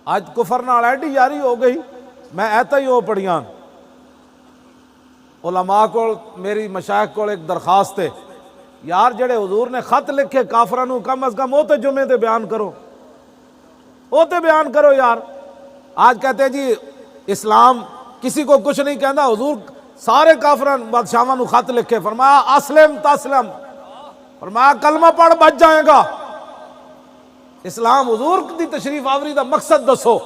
اج کفر نال ایڈی یاری ہو گئی، میں ایتا ہی ہو پڑیاں علماء کو، میری مشائخ کو ایک درخواست ہے، یار جڑے حضور نے خط لکھے کافراں نوں کم از کم وہ تے جمعے تے بیان کرو، وہ تے بیان کرو یار۔ آج کہتے ہیں جی اسلام کسی کو کچھ نہیں کہندا، حضور سارے کافراں بادشاہاں نوں خط لکھے، فرمایا اسلم تسلم، فرمایا کلمہ پڑھ بچ جائے گا۔ اسلام حضور دی تشریف آوری دا مقصد دسو۔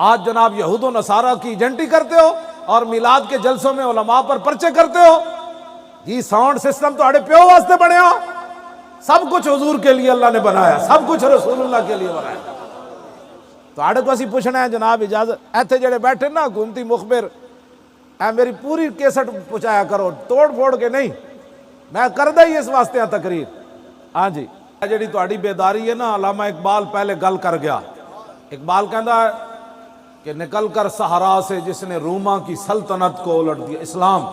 آج جناب یہود و نصارہ کی ایجنٹی کرتے ہو اور میلاد کے جلسوں میں علماء پر پرچے کرتے ہو جی۔ ساؤنڈ سسٹم تو اڑے پیو واسطے بنیا، سب کچھ حضور کے لیے اللہ نے بنایا، سب کچھ رسول اللہ کے لیے بنایا۔ تو آڑے کو اسی پوچھنا ہے جناب اجازت، ایتھے جڑے بیٹھے نا حکومتی مخبر، اے میری پوری کیسٹ پہنچایا کرو، توڑ پھوڑ کے نہیں، میں کردہ ہی اس واسطے ہیں تقریر۔ ہاں جی جڑی تہاڈی بیداری ہے نا، علامہ اقبال پہلے گل کر گیا۔ اقبال کہندا ہے کہ نکل کر صحرا سے جس نے روما کی سلطنت کو الٹ دیا، اسلام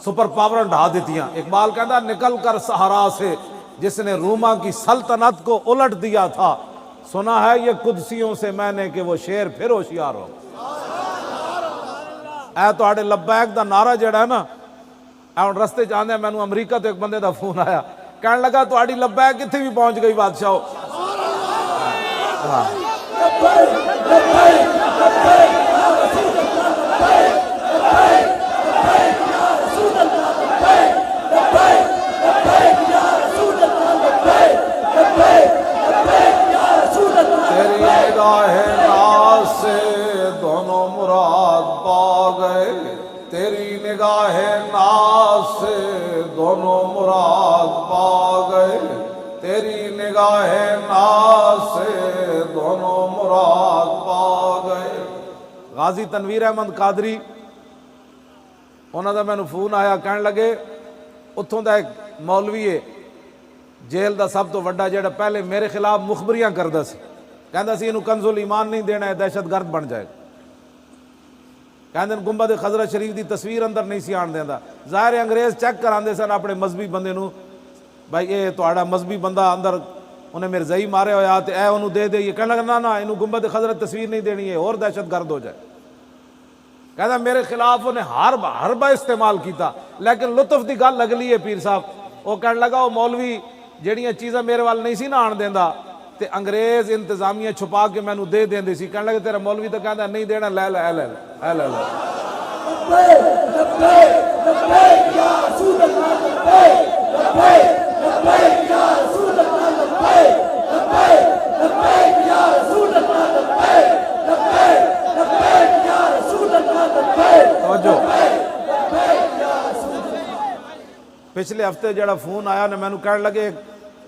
سپر پاور ڈھا دیتیاں۔ اقبال کہندا نکل کر صحرا سے جس نے روما کی سلطنت کو الٹ دیا تھا، سنا ہے یہ قدسیوں سے میں نے کہ وہ شیر پھر ہوشیار ہو۔ اے تہاڈے لبیک دا نعرہ جڑا ہے نا، ہن رستے جاندے مینوں امریکہ تو ایک بندے دا فون آیا، کہنے لگا تہاڈی لبیک کتھے بھی پہنچ گئی بادشاہ۔ تیری نگاہ ناز سے دونوں مراد پا گئے، تیری نگاہ ناز سے دونوں مراد پا گئے، تیری نگاہ ناز سے دونوں مراد پا گئے۔ غازی تنویر احمد قادری انہوں دا مینوں فون آیا، کہنے لگے اتھوں دا ایک مولوی ہے جیل دا سب تو وڈا، جڑا پہلے میرے خلاف مخبریاں کردا سی، کہندا سی انہوں کنز الایمان نہیں دینا ہے، دہشت گرد بن جائے گا۔ کہندے گنبد خضرہ شریف دی تصویر اندر نہیں سی آن دیندا، ظاہر ہے انگریز چیک کراندے سن اپنے مذہبی بندے نوں، بھائی اے تہاڈا مذہبی بندہ اندر انہیں مرزائی مارے ہویا تے اے انہوں دے دے، یہ کہنے لگا نا انہوں گنبد خضرہ تصویر نہیں دینی ہے اور دہشت گرد ہو جائے۔ کہندا میرے خلاف انہیں حربہ استعمال کیتا، لیکن لطف دی گل اگلی ہے پیر صاحب، وہ کہنے لگا وہ مولوی جڑیاں چیزاں میرے وال نہیں سی نہ آن دیندا تے انگریز انتظامیہ چھپا کے مینوں دے دیندی سی، کہنے لگا تیرا مولوی تو کہندا نہیں دینا، لے لے لے لے لے لے۔ پچھلے ہفتے جڑا فون آیا نے مینوں کہنے لگے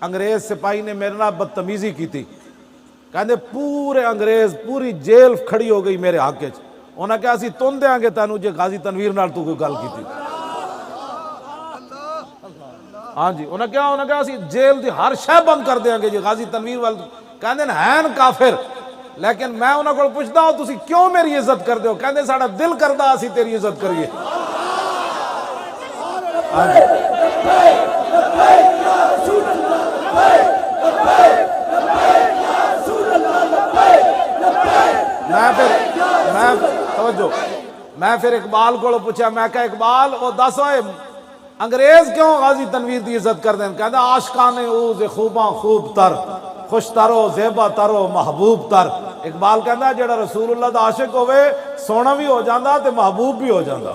انگریز سپاہی نے میرے نال بدتمیزی کی تھی، کہندے پورے انگریز پوری جیل کھڑی ہو گئی میرے حق وچ، انہاں کہا اسی تن دیاں گے تینوں جے غازی تنویر نال تو کوئی گل کیتی۔ ہاں جی انہاں کہا اسی جیل دی ہر شے بند کر دیاں گے جے غازی تنویر وال، کہندے ہیں کافر، لیکن میں انہاں کول پوچھدا ہوں تسی کیوں میری عزت کردے ہو، کہندے ساڈا دل کردا اسی تیری عزت کریے۔ میں پھر اقبال کو پوچھا، میں کہا اقبال وہ دس ہوئے انگریز کیوں غازی تنویر دی عزت کر دیں؟ کہتا عاشقان اوز خوباں خوب تر، خوش ترو زیبا ترو محبوب تر۔ اقبال کہتا جڑا رسول اللہ دا عاشق ہوئے سونا بھی ہو جاندہ تے محبوب بھی ہو جاندہ۔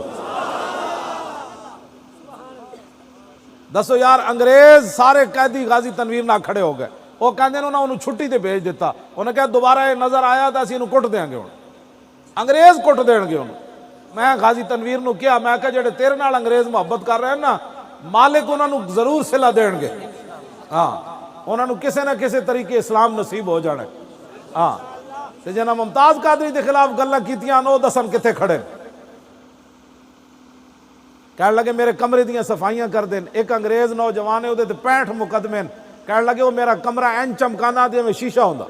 دسو یار انگریز سارے قیدی غازی تنویر نہ کھڑے ہو گئے، وہ کہندے انہوں چھٹی تے بھیج دیتا، انہوں کہا دوبارہ یہ نظر آیا تو اسی انہوں کٹ دیں گے، انگریز کٹ دیں گے انہوں۔ میں غازی تنویر نو کیا، میں کہا جڑے تیرے نال انگریز محبت کر رہے ہیں نا، مالک انہوں ضرور صلہ دیں گے، ہاں انہوں کسے نہ کسے طریقے اسلام نصیب ہو جانے۔ ہاں تے جناب ممتاز قادری دے خلاف گلاں کیتیاں نو دسن کتے کھڑے، کہنے لگے میرے کمرے دیاں صفائیاں کر دیں۔ ایک انگریز نوجوان ہے وہ 65 مقدمے، کہنے لگے وہ میرا کمرہ این چمکانا دے میں شیشہ ہوندا،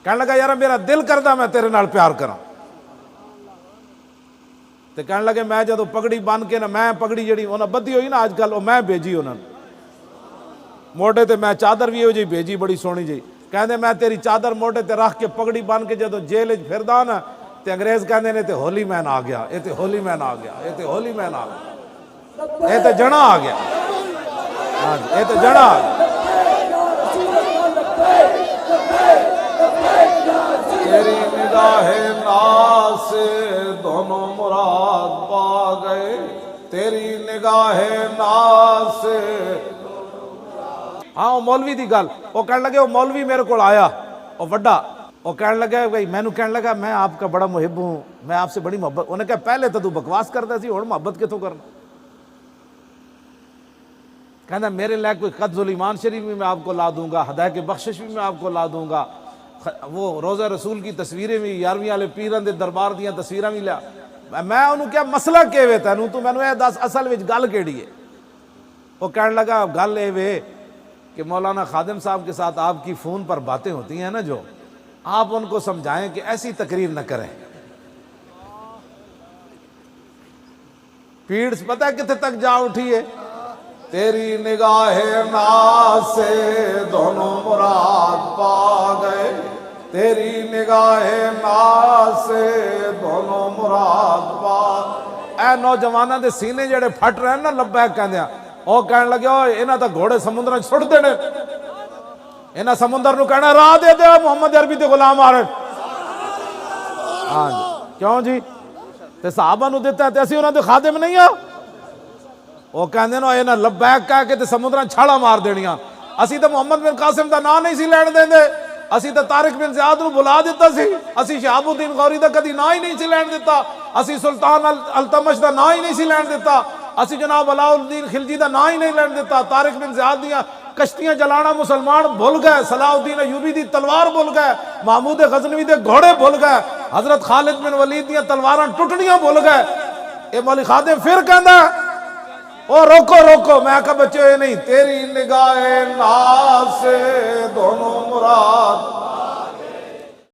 کہنے لگا یار میرا دل کردہ میں تیرے نال پیار کراں، تے کہنے لگے میں جدو پگڑی بن کے نا، میں پگڑی جڑی انہاں بدھی ہوئی نا آج کل، وہ میں بھیجی انہاں موڈے تے، میں چادر بھی ہو جی بھیجی بڑی سونی جی، کہندے میں تیری چادر موٹے تے رکھ کے پگڑی بن کے جدو جیل وچ پھردا نا تے انگریز کہندے نے تے ہولی مین آ گیا، اے تے ہولی مین آ گیا، اے تے ہولی مین آ گیا، اے تے جنا آ گیا، ہاں جی، اے تے جنا آ گیا۔ تیری نگاہ ناز سے دونوں مراد پا گئے، تیری نگاہ ناز سے۔ ہاں وہ مولوی دی گل، وہ کہنے لگے وہ مولوی میرے کو آیا، وہ وڈا، وہ کہنے لگا بھائی میں کہنے لگا میں آپ کا بڑا محب ہوں، میں آپ سے بڑی محبت، انہیں کہا پہلے تو بکواس کرتا سی، اور محبت کتوں کرنا؟ کہنا میرے لئے کوئی قدز الایمان شریف بھی میں آپ کو لا دوں گا، ہدایت بخشش بھی میں آپ کو لا دوں گا، وہ روزہ رسول کی تصویریں بھی، 11ویں والے پیران دے دربار دیاں تصویراں بھی لیا۔ میں انہوں کیا مسئلہ کہے ہوئے تھا، تو میں نے دس اصل وچ گل کیڑی ہے؟ وہ کہنے لگا گل اے وے کہ مولانا خادم صاحب کے ساتھ آپ کی فون پر باتیں ہوتی ہیں نا، جو آپ ان کو سمجھائیں کہ ایسی تقریر نہ کریں۔ پیڑ پتہ ہے کتنے تک جا اٹھی ہے؟ تیری نگاہ ناز سے دونوں مراد پا گئے، تیری نگاہ ناز سے دونوں مراد پا۔ اے نوجوانوں دے سینے جڑے پھٹ رہے ہیں نا لبیک کہندے ہیں، وہ کہنے لگے انہاں تا گھوڑے سمندر چھڑ دینے، انہاں سمندر نو کہنا راہ دے دے محمد عربی تے غلام آ رہے۔ ہاں جی، کیوں جی؟ تے صحابہ نو دیتا ہے تے اسی انہاں دے خادم نہیں ہاں؟ وہ کہندے نا انہاں لبیک کہہ کے تے سمندراں چھاڑا مار دینیاں، اسی تے محمد بن قاسم دا نام نہیں سی لین دیندے، اسی تے طارق بن زیاد نو بلا دیتا سی، اسی شہاب الدین غوری دا کدی نام ہی نہیں سی لین دیتا، اسی سلطان التمش دا نام ہی نہیں سی لین دیتا، اسی جناب علاء الدین خلجی دا نام ہی نہیں لین دیتا، طارق بن زیاد دیاں کشتیاں جلانا مسلمان بھول گئے، صلاح الدین ایوبی دی تلوار بھول گئے، محمود غزنوی دے گھوڑے بھول گئے، حضرت خالد بن ولید دیاں تلواراں ٹوٹنیاں بھول گئے۔ اے مولی خادم پھر کہندا او روکو روکو، میں کہا بچے نہیں، تیری نگاہ ناز سے دونوں مراد